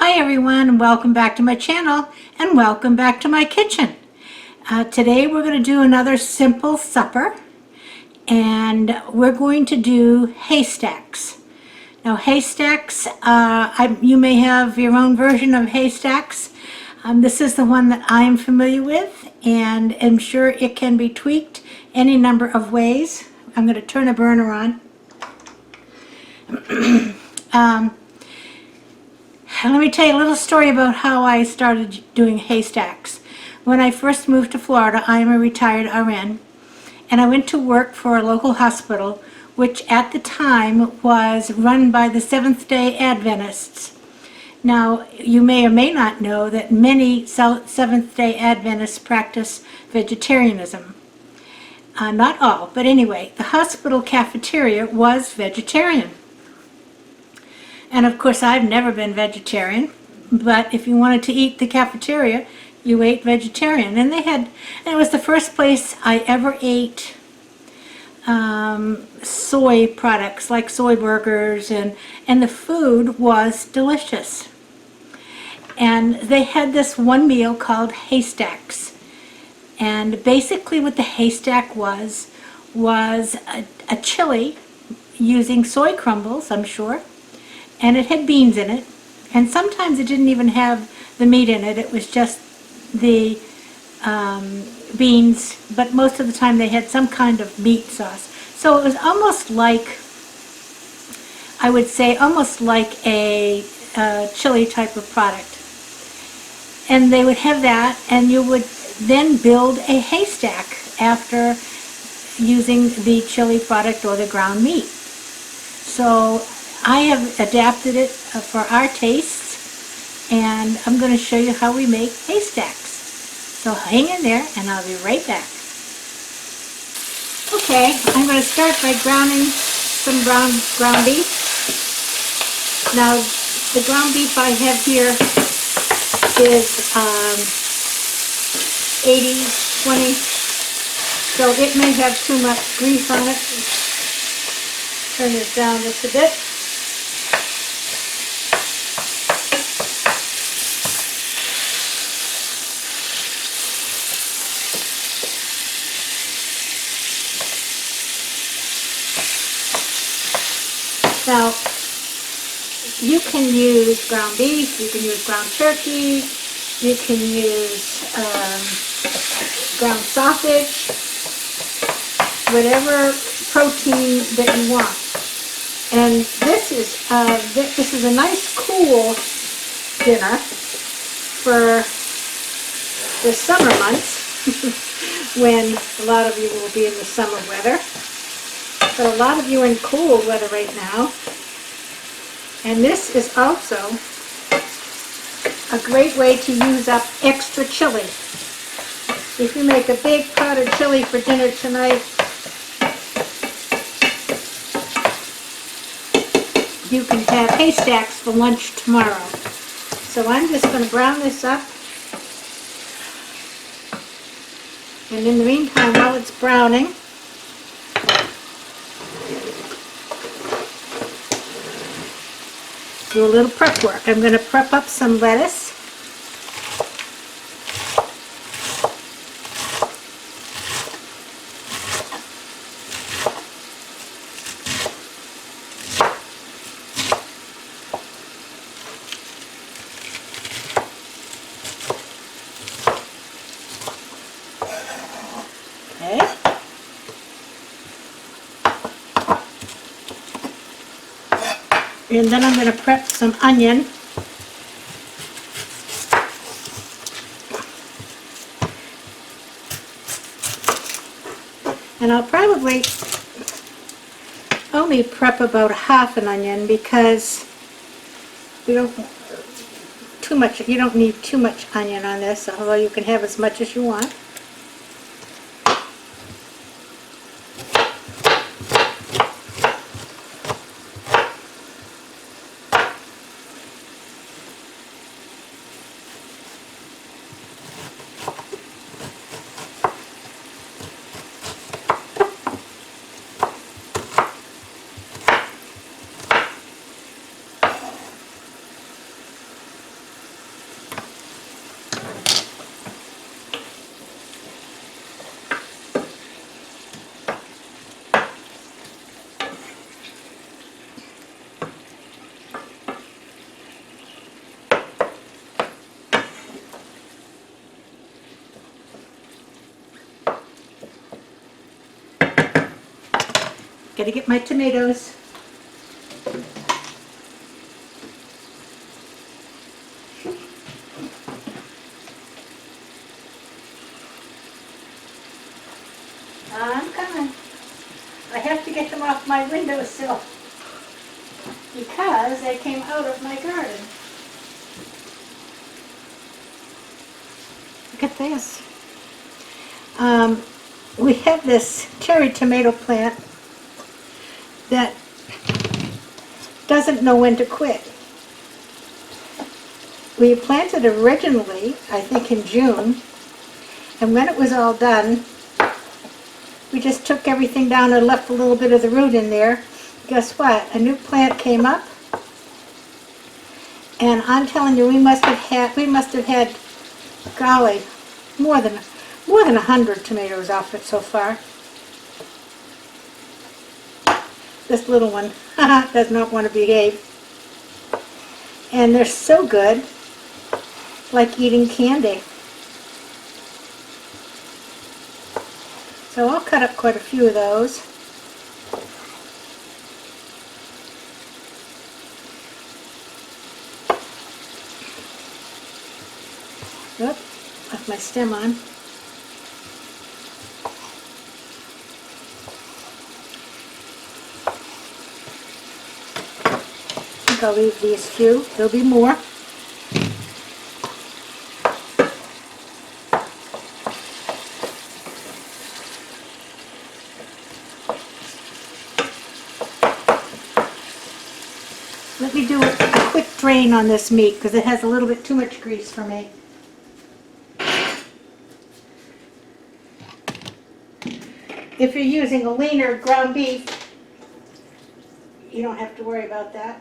Hi everyone, and welcome back to my channel and welcome back to my kitchen. Today we're going to do another simple supper, and we're going to do haystacks. Now haystacks, you may have your own version of haystacks. This is the one that I am familiar with, and I'm sure it can be tweaked any number of ways. I'm going to turn a burner on. Let me tell you a little story about how I started doing haystacks. When I first moved to Florida, I am a retired RN, and I went to work for a local hospital, which at the time was run by the Seventh-day Adventists. Now, you may or may not know that many Seventh-day Adventists practice vegetarianism. Not all, but anyway, the hospital cafeteria was vegetarian. And of course, I've never been vegetarian, but if you wanted to eat the cafeteria, you ate vegetarian. And it was the first place I ever ate soy products, like soy burgers, and the food was delicious. And they had this one meal called haystacks. And basically what the haystack was a chili using soy crumbles, I'm sure. And it had beans in it, and sometimes it didn't even have the meat in it. It was just the beans, but most of the time they had some kind of meat sauce. So it was almost like, I would say, almost like a chili type of product. And they would have that, and you would then build a haystack after using the chili product or the ground meat. So I have adapted it for our tastes, and I'm going to show you how we make haystacks. So hang in there, and I'll be right back. Okay, I'm going to start by browning some ground beef. Now, the ground beef I have here is 80-20, so it may have too much grease on it. Turn this down just a bit. Now, you can use ground beef, you can use ground turkey, you can use ground sausage, whatever protein that you want. And this is a nice cool dinner for the summer months when a lot of you will be in the summer weather. But a lot of you are in cool weather right now. And this is also a great way to use up extra chili. If you make a big pot of chili for dinner tonight, you can have haystacks for lunch tomorrow. So I'm just going to brown this up. And in the meantime, while it's browning, do a little prep work. I'm going to prep up some lettuce. Okay. And then I'm going to prep some onion. And I'll probably only prep about half an onion because you don't need too much onion on this, although you can have as much as you want. Gotta get my tomatoes. I'm coming. I have to get them off my windowsill because they came out of my garden. Look at this. We have this cherry tomato plant that doesn't know when to quit. We planted originally, I think in June, and when it was all done, we just took everything down and left a little bit of the root in there. Guess what? A new plant came up, and I'm telling you, we must have had, golly, more than 100 tomatoes off it so far. This little one does not want to behave. And they're so good, like eating candy. So I'll cut up quite a few of those. Oop, left my stem on. I'll leave these few. There'll be more. Let me do a quick drain on this meat because it has a little bit too much grease for me. If you're using a leaner ground beef, you don't have to worry about that.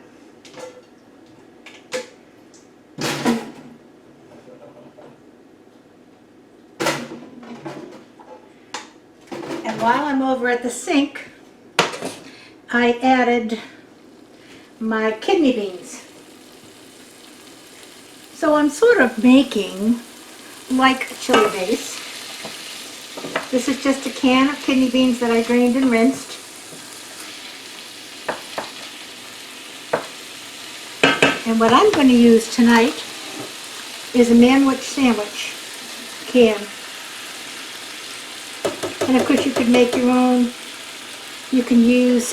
And while I'm over at the sink, I added my kidney beans. So I'm sort of making like a chili base. This is just a can of kidney beans that I drained and rinsed. And what I'm going to use tonight is a manwich sandwich can. And of course you could make your own. You can use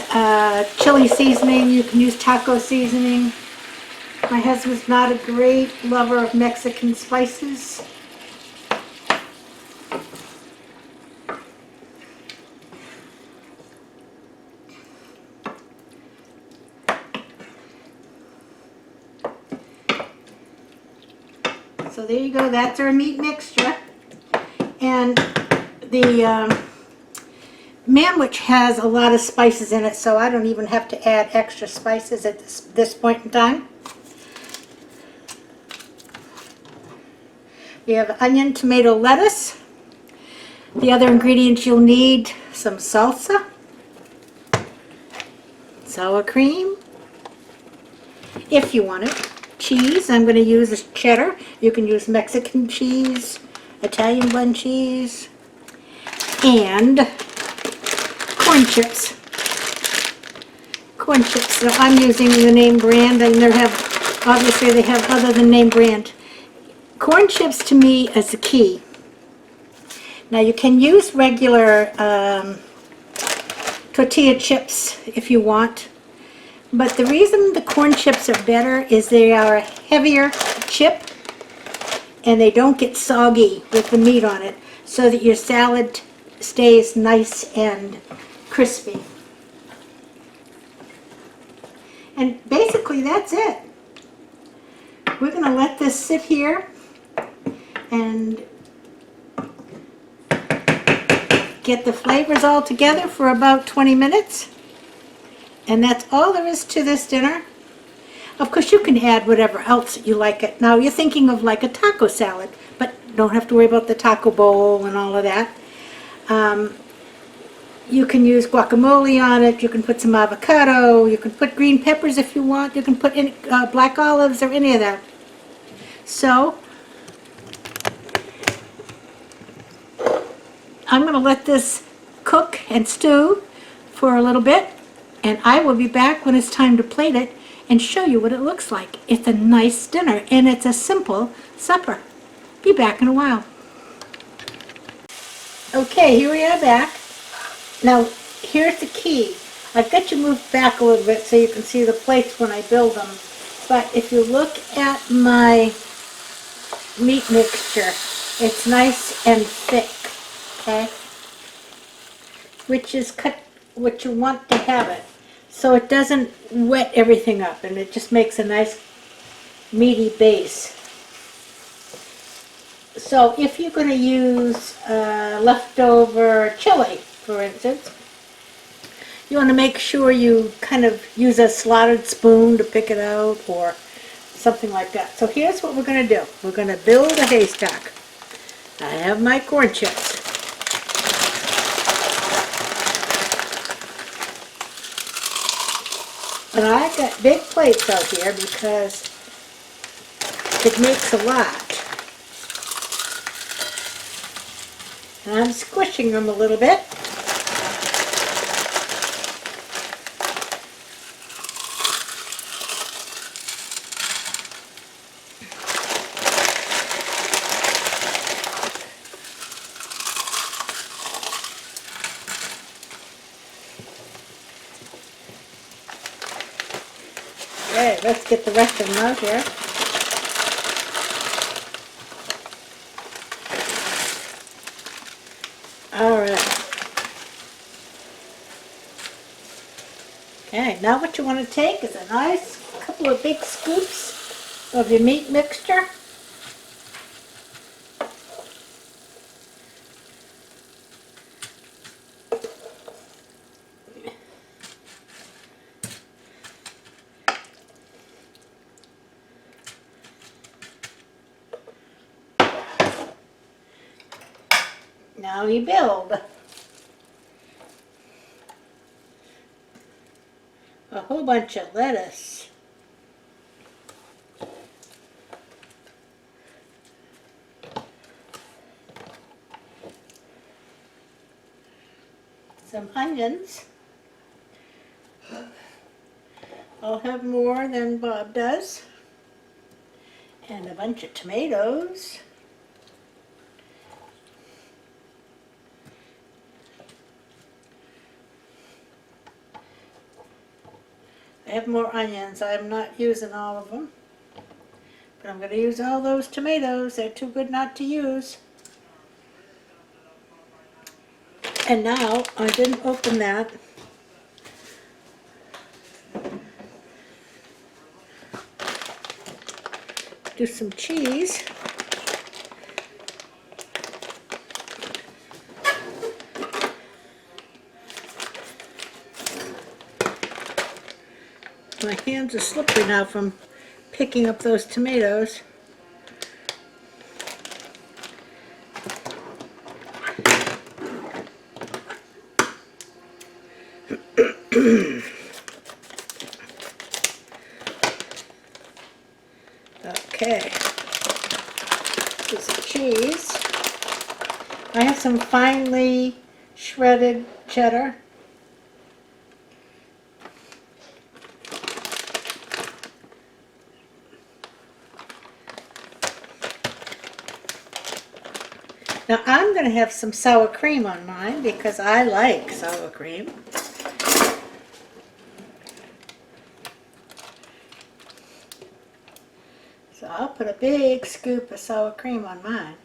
chili seasoning, you can use taco seasoning. My husband's not a great lover of Mexican spices. So there you go, that's our meat mixture. And the manwich has a lot of spices in it, so I don't even have to add extra spices at this point in time. We have onion, tomato, lettuce. The other ingredients you'll need: some salsa, sour cream, if you want it. Cheese, I'm going to use cheddar. You can use Mexican cheese, Italian blend cheese, and corn chips. Corn chips. So I'm using the name brand, and obviously they have other than name brand. Corn chips to me is the key. Now you can use regular tortilla chips if you want. But the reason the corn chips are better is they are a heavier chip and they don't get soggy with the meat on it, so that your salad stays nice and crispy. And basically that's it. We're going to let this sit here and get the flavors all together for about 20 minutes. And that's all there is to this dinner. Of course, you can add whatever else you like it. Now, you're thinking of like a taco salad, but don't have to worry about the taco bowl and all of that. You can use guacamole on it. You can put some avocado. You can put green peppers if you want. You can put in black olives or any of that. So, I'm going to let this cook and stew for a little bit. And I will be back when it's time to plate it and show you what it looks like. It's a nice dinner, and it's a simple supper. Be back in a while. Okay, here we are back. Now, here's the key. I've got you moved back a little bit so you can see the plates when I build them. But if you look at my meat mixture, it's nice and thick, okay? Which is cut what you want to have it. So it doesn't wet everything up, and it just makes a nice meaty base. So if you're going to use leftover chili, for instance, you want to make sure you kind of use a slotted spoon to pick it out or something like that. So here's what we're going to do. We're going to build a haystack. I have my corn chips. And I've got big plates out here because it makes a lot. And I'm squishing them a little bit. Okay, let's get the rest of them out here. Alright. Okay, now what you want to take is a nice couple of big scoops of your meat mixture. Now you build a whole bunch of lettuce. Some onions. I'll have more than Bob does. And a bunch of tomatoes. I have more onions. I'm not using all of them. But I'm going to use all those tomatoes. They're too good not to use. And now, I didn't open that. Do some cheese. My hands are slippery now from picking up those tomatoes. Okay, piece of cheese. I have some finely shredded cheddar. Now I'm going to have some sour cream on mine because I like sour cream. So I'll put a big scoop of sour cream on mine.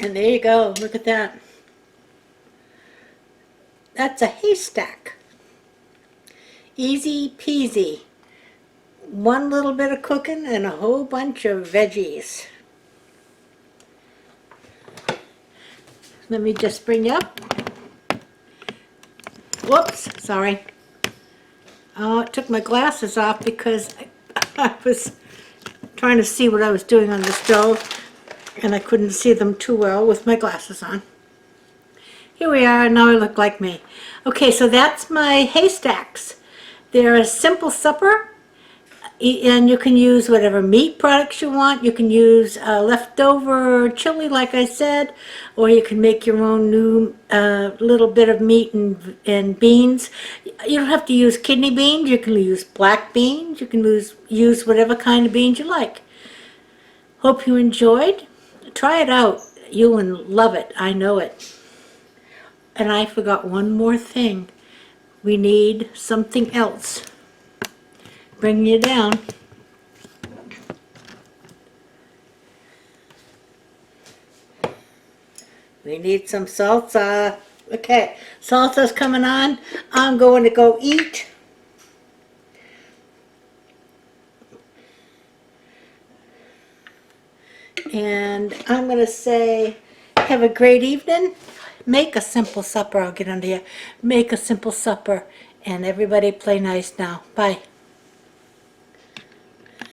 And there you go, look at that. That's a haystack. Easy peasy. One little bit of cooking and a whole bunch of veggies. Let me just bring you up. Whoops, sorry. Oh, I took my glasses off because I was trying to see what I was doing on the stove and I couldn't see them too well with my glasses on. Here we are, now I look like me. Okay, so that's my haystacks. They're a simple supper. And you can use whatever meat products you want. You can use leftover chili, like I said, or you can make your own new little bit of meat and beans. You don't have to use kidney beans. You can use black beans. You can use whatever kind of beans you like. Hope you enjoyed. Try it out. You'll love it. I know it. And I forgot one more thing. We need something else. Bring you down. We need some salsa. Okay, salsa's coming on. I'm going to go eat. And I'm going to say, have a great evening. Make a simple supper. I'll get under you. Make a simple supper. And everybody play nice now. Bye.